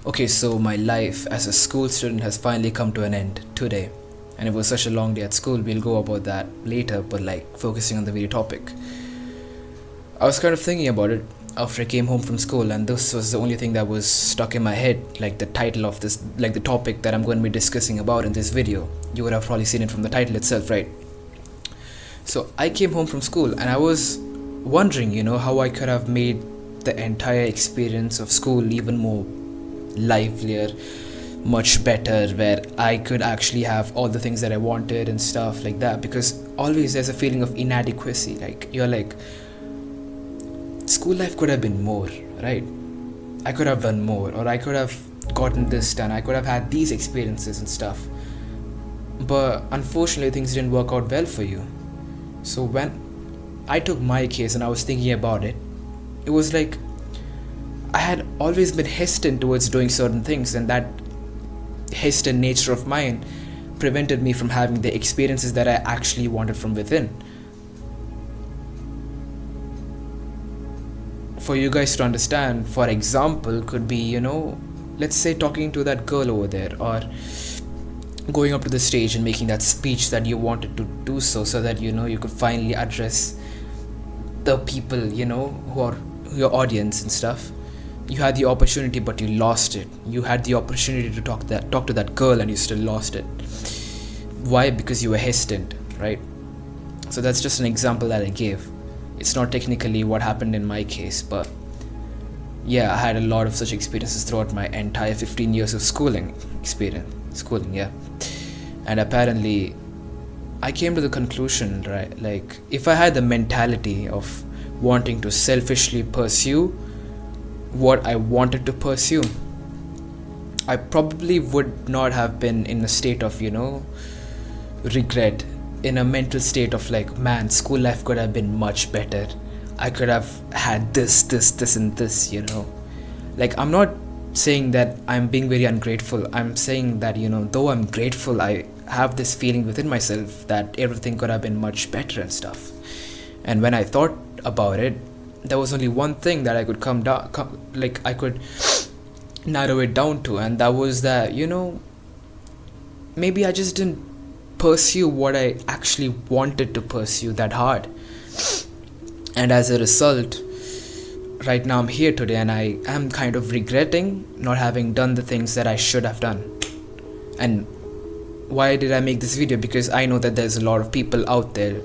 Okay, so my life as a school student has finally come to an end today. And it was such a long day at school, we'll go about that later, but focusing on the video topic. I was kind of thinking about it after I came home from school, and this was the only thing that was stuck in my head, like the title of this, like the topic that I'm going to be discussing about in this video. You would have probably seen it from the title itself, right? So I came home from school and I was wondering, how I could have made the entire experience of school even more livelier, much better, where I could actually have all the things that I wanted and stuff like that. Because always there's a feeling of inadequacy, you're like, school life could have been more, right? I could have done more, or I could have gotten this done, I could have had these experiences and stuff. But unfortunately things didn't work out well for you. So when I took my case and I was thinking about it, it was like I had always been hesitant towards doing certain things, and that hesitant nature of mine prevented me from having the experiences that I actually wanted from within. For you guys to understand, for example, could be, let's say talking to that girl over there, or going up to the stage and making that speech that you wanted to do, so that you could finally address the people, who are your audience and stuff. You had the opportunity, but you lost it. You had the opportunity to talk to that girl, and you still lost it. Why? Because you were hesitant, right? So that's just an example that I gave. It's not technically what happened in my case, but yeah, I had a lot of such experiences throughout my entire 15 years of schooling, yeah. And apparently I came to the conclusion, right, if I had the mentality of wanting to selfishly pursue what I wanted to pursue, I probably would not have been in a state of, regret, in a mental state of man, school life could have been much better. I could have had this and this, I'm not saying that I'm being very ungrateful. I'm saying that, though I'm grateful, I have this feeling within myself that everything could have been much better and stuff. And when I thought about it, there was only one thing that I could I could narrow it down to, and that was that, maybe I just didn't pursue what I actually wanted to pursue that hard. And as a result, right now I'm here today, and I am kind of regretting not having done the things that I should have done. And why did I make this video? Because I know that there's a lot of people out there,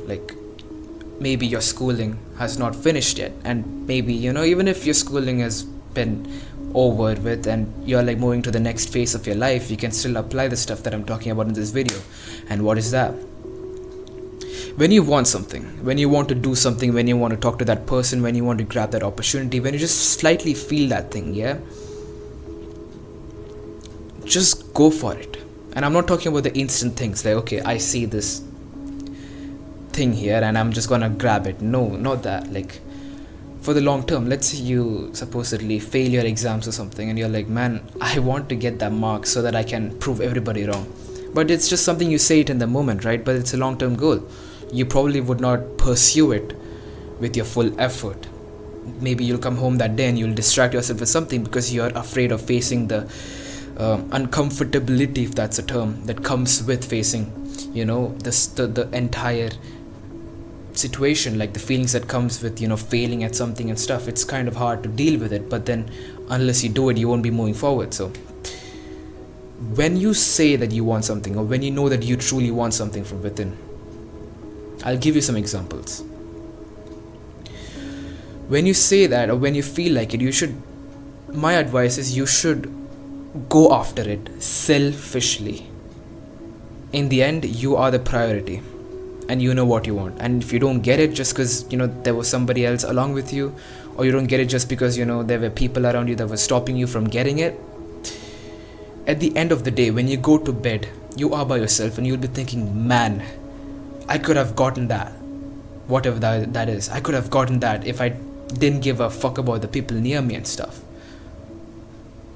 maybe your schooling has not finished yet, and maybe, even if your schooling has been over with and you're moving to the next phase of your life, you can still apply the stuff that I'm talking about in this video. And what is that? When you want something, when you want to do something, when you want to talk to that person, when you want to grab that opportunity, when you just slightly feel that thing, yeah, just go for it. And I'm not talking about the instant things, okay, I see this thing here and I'm just gonna grab it. No, not that. For the long term, let's say you supposedly fail your exams or something, and you're like, man, I want to get that mark so that I can prove everybody wrong. But it's just something you say it in the moment, right? But it's a long-term goal. You probably would not pursue it with your full effort. Maybe you'll come home that day and you'll distract yourself with something because you're afraid of facing the uncomfortability, if that's a term, that comes with facing, the entire situation, the feelings that comes with, failing at something and stuff. It's kind of hard to deal with it, but then unless you do it, you won't be moving forward. So when you say that you want something, or when you know that you truly want something from within, I'll give you some examples. When you say that, or when you feel like it, my advice is you should go after it selfishly. In the end, you are the priority, and you know what you want. And if you don't get it just because there was somebody else along with you, or you don't get it just because there were people around you that were stopping you from getting it, at the end of the day, when you go to bed, you are by yourself and you'll be thinking, man, I could have gotten that, whatever that is. I could have gotten that if I didn't give a fuck about the people near me and stuff.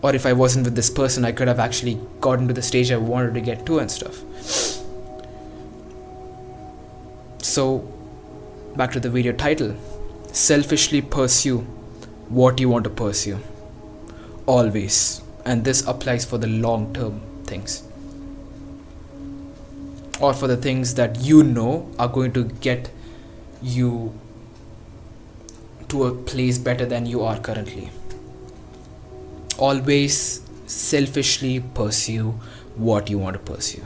Or if I wasn't with this person, I could have actually gotten to the stage I wanted to get to and stuff. So, back to the video title. Selfishly pursue what you want to pursue. Always. and this applies for the long term things, or for the things that you know are going to get you to a place better than you are currently. Always selfishly pursue what you want to pursue.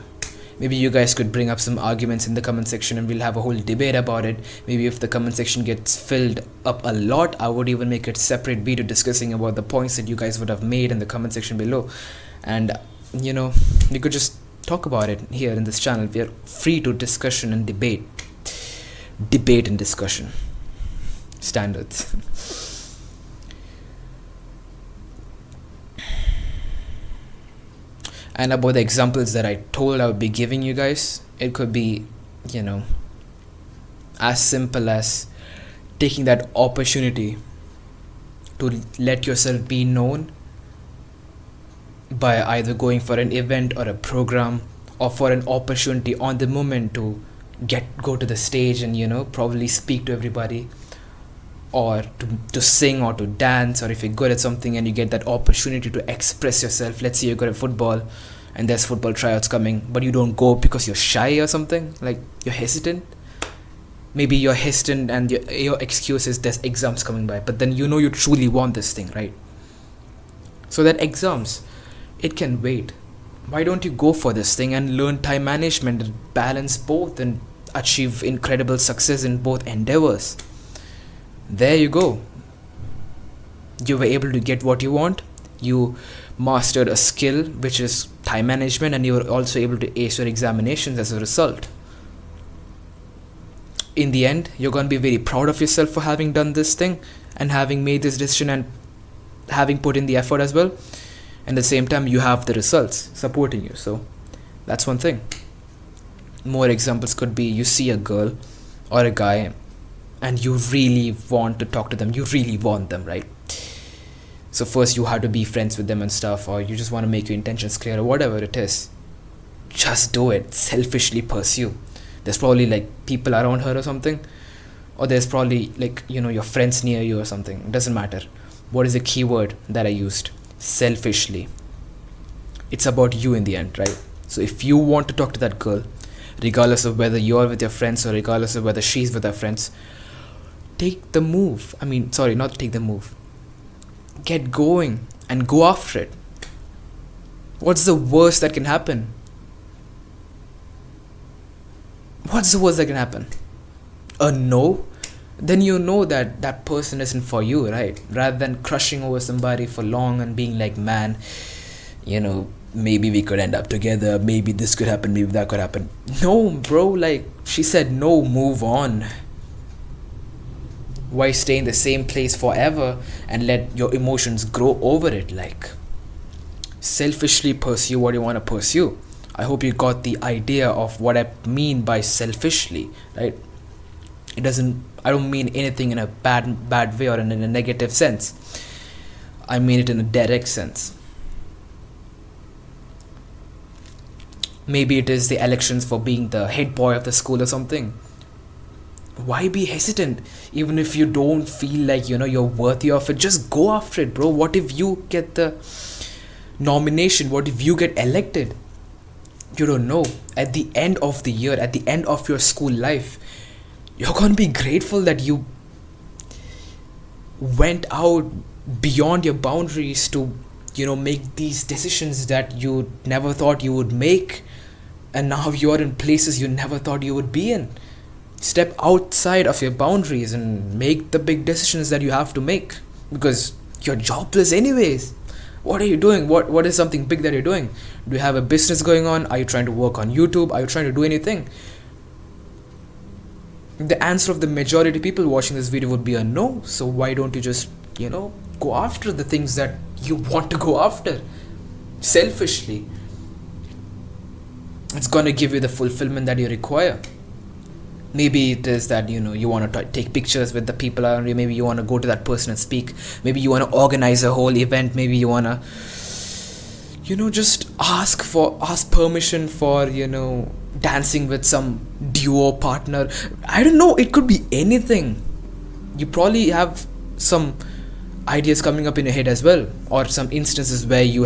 Maybe you guys could bring up some arguments in the comment section and we'll have a whole debate about it. Maybe if the comment section gets filled up a lot, I would even make a separate video discussing about the points that you guys would have made in the comment section below. And we could just talk about it here in this channel. We are free to discussion and debate and discussion standards. And about the examples that I told I would be giving you guys, it could be, as simple as taking that opportunity to let yourself be known by either going for an event or a program, or for an opportunity on the moment to go to the stage and probably speak to everybody, or to sing or to dance, or if you're good at something and you get that opportunity to express yourself. Let's say you're good at football and there's football tryouts coming, but you don't go because you're shy or something, like you're hesitant. Maybe you're hesitant and your excuse is there's exams coming by, but then you truly want this thing, right? So that exams, it can wait. Why don't you go for this thing and learn time management and balance both and achieve incredible success in both endeavors? There you go. You were able to get what you want. You mastered a skill, which is time management, and you were also able to ace your examinations as a result. In the end, you're going to be very proud of yourself for having done this thing and having made this decision and having put in the effort as well. And at the same time, you have the results supporting you. So that's one thing. More examples could be, you see a girl or a guy and you really want to talk to them. You really want them, right? So first you have to be friends with them and stuff, or you just want to make your intentions clear, or whatever it is. Just do it. Selfishly pursue. There's probably like people around her or something, or there's probably like your friends near you or something. It doesn't matter. What is the keyword that I used? Selfishly. It's about you in the end, right? So if you want to talk to that girl, regardless of whether you're with your friends or regardless of whether she's with her friends, take the move. Not take the move. Get going and go after it. What's the worst that can happen? What's the worst that can happen? A no? Then you know that that person isn't for you, right? Rather than crushing over somebody for long and being like, man, maybe we could end up together, maybe this could happen, maybe that could happen. No, bro, like she said no, move on. Why stay in the same place forever and let your emotions grow over it? Like, selfishly pursue what you want to pursue. I hope you got the idea of what I mean by selfishly, right? I don't mean anything in a bad way or in a negative sense. I mean it in a direct sense. Maybe it is the elections for being the head boy of the school or something. Why be hesitant? Even if you don't feel like you're worthy of it, just go after it, bro. What if you get the nomination? What if you get elected? You don't know. At the end of the year, at the end of your school life, you're gonna be grateful that you went out beyond your boundaries to make these decisions that you never thought you would make, and now you're in places you never thought you would be in. Step outside of your boundaries and make the big decisions that you have to make, because you're jobless anyways. What are you doing? What is something big that you're doing? Do you have a business going on? Are you trying to work on YouTube? Are you trying to do anything? The answer of the majority of people watching this video would be a no. So why don't you just go after the things that you want to go after selfishly? It's gonna give you the fulfillment that you require. Maybe it is that you want to take pictures with the people around you. Maybe you want to go to that person and speak. Maybe you want to organize a whole event. Maybe you want to just ask permission for dancing with some duo partner. I don't know, it could be anything. You probably have some ideas coming up in your head as well, or some instances where you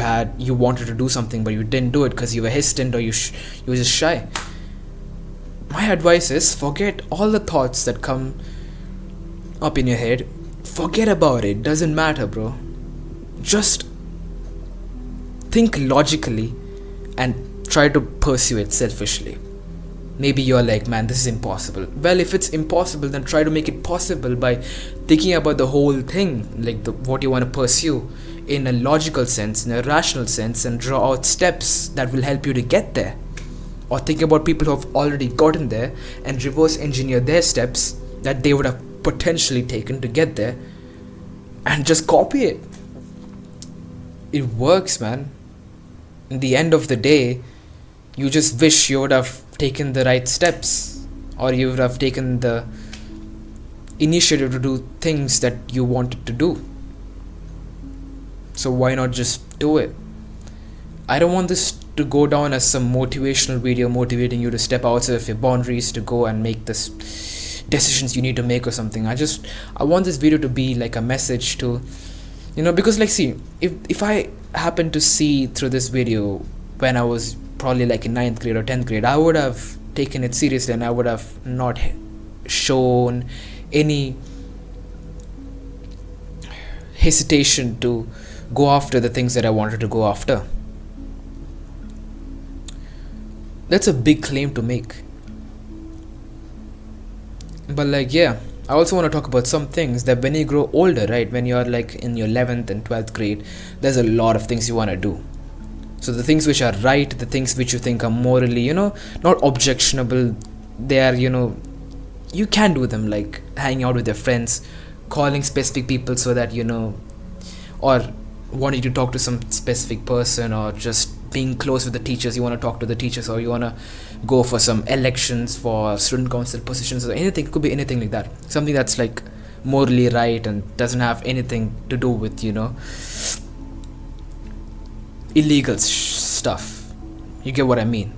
wanted to do something but you didn't do it because you were hesitant, or you were just shy. My advice is, forget all the thoughts that come up in your head. Forget about it. Doesn't matter, bro. Just think logically and try to pursue it selfishly. Maybe you're like, man, this is impossible. Well, if it's impossible, then try to make it possible by thinking about the whole thing, like what you want to pursue in a logical sense, in a rational sense, and draw out steps that will help you to get there. Or think about people who have already gotten there and reverse engineer their steps that they would have potentially taken to get there, and just copy it. It works, man. In the end of the day, you just wish you would have taken the right steps, or you would have taken the initiative to do things that you wanted to do. So why not just do it? I don't want this to go down as some motivational video motivating you to step outside of your boundaries to go and make this decisions you need to make or something. I want this video to be like a message to, because like, see, if I happen to see through this video when I was probably like in 9th grade or 10th grade, I would have taken it seriously, and I would have not shown any hesitation to go after the things that I wanted to go after. That's a big claim to make. But like, yeah, I also want to talk about some things that when you grow older, right, when you're like in your 11th and 12th grade, there's a lot of things you want to do. So the things which are right, the things which you think are morally, not objectionable, they are, you can do them, like hanging out with your friends, calling specific people so that, or wanting to talk to some specific person, or just being close with the teachers. You want to talk to the teachers, or you want to go for some elections for student council positions, or anything. It could be anything like that. Something that's like morally right and doesn't have anything to do with, illegal stuff. You get what I mean?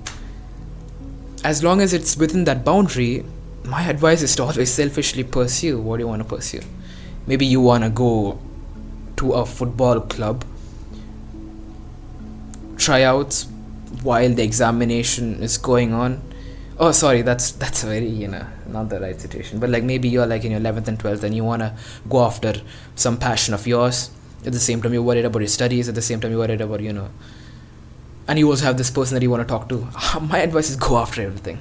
As long as it's within that boundary, my advice is to always selfishly pursue what you want to pursue. Maybe you want to go to a football club, tryouts while the examination is going on. Oh, sorry, that's very, not the right situation. But like, maybe you're like in your 11th and 12th and you want to go after some passion of yours. At the same time, you're worried about your studies. At the same time, you're worried about, and you also have this person that you want to talk to. My advice is go after everything.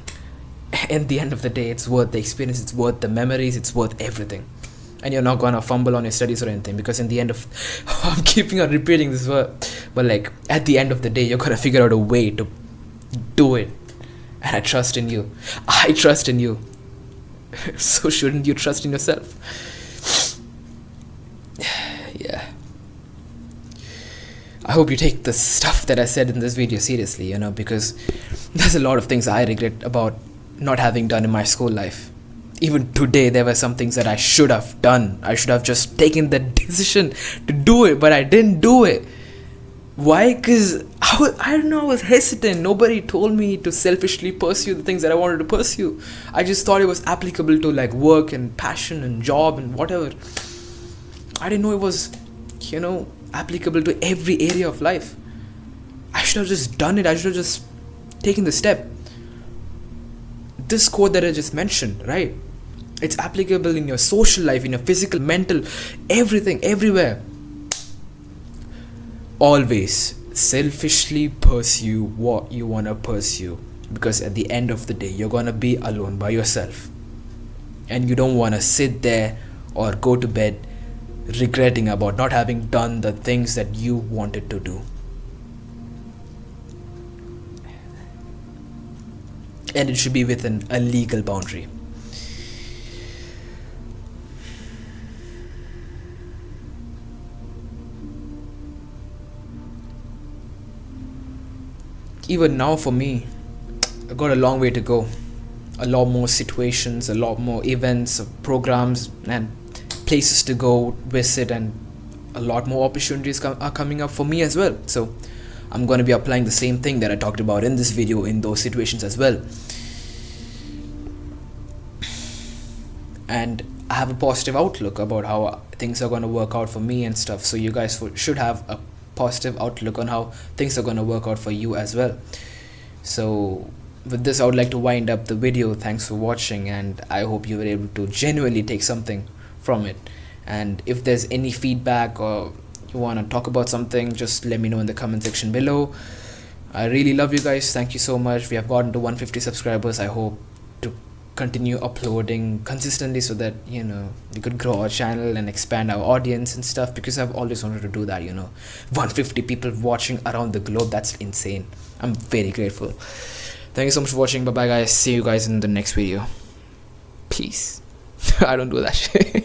At the end of the day, it's worth the experience, it's worth the memories, it's worth everything. And you're not gonna fumble on your studies or anything, because in the end of I'm keeping on repeating this word, but like, at the end of the day, you're gonna figure out a way to do it. And I trust in you. I trust in you. So shouldn't you trust in yourself? Yeah. I hope you take the stuff that I said in this video seriously, because there's a lot of things I regret about not having done in my school life. Even today, there were some things that I should have done. I should have just taken the decision to do it, but I didn't do it. Why? Because I don't know, I was hesitant. Nobody told me to selfishly pursue the things that I wanted to pursue. I just thought it was applicable to like work and passion and job and whatever. I didn't know it was, applicable to every area of life. I should have just done it. I should have just taken the step. This quote that I just mentioned, right? It's applicable in your social life, in your physical, mental, everything, everywhere. Always selfishly pursue what you want to pursue, because at the end of the day, you're going to be alone by yourself. And you don't want to sit there or go to bed regretting about not having done the things that you wanted to do. And it should be within a legal boundary. Even now for me, I got a long way to go. A lot more situations, a lot more events, programs and places to go visit, and a lot more opportunities are coming up for me as well. So I'm going to be applying the same thing that I talked about in this video in those situations as well. And I have a positive outlook about how things are going to work out for me and stuff. So you guys should have a positive outlook on how things are going to work out for you as well. So with this, I would like to wind up the video. Thanks for watching, and I hope you were able to genuinely take something from it. And if there's any feedback or you want to talk about something, just let me know in the comment section below. I really love you guys. Thank you so much. We have gotten to 150 subscribers. I hope to continue uploading consistently so that, you know, we could grow our channel and expand our audience and stuff, because I've always wanted to do that, you know. 150 people watching around the globe, that's insane. I'm very grateful. Thank you so much for watching. Bye bye guys. See you guys in the next video. Peace. I don't do that shit.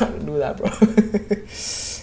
I don't do that, bro.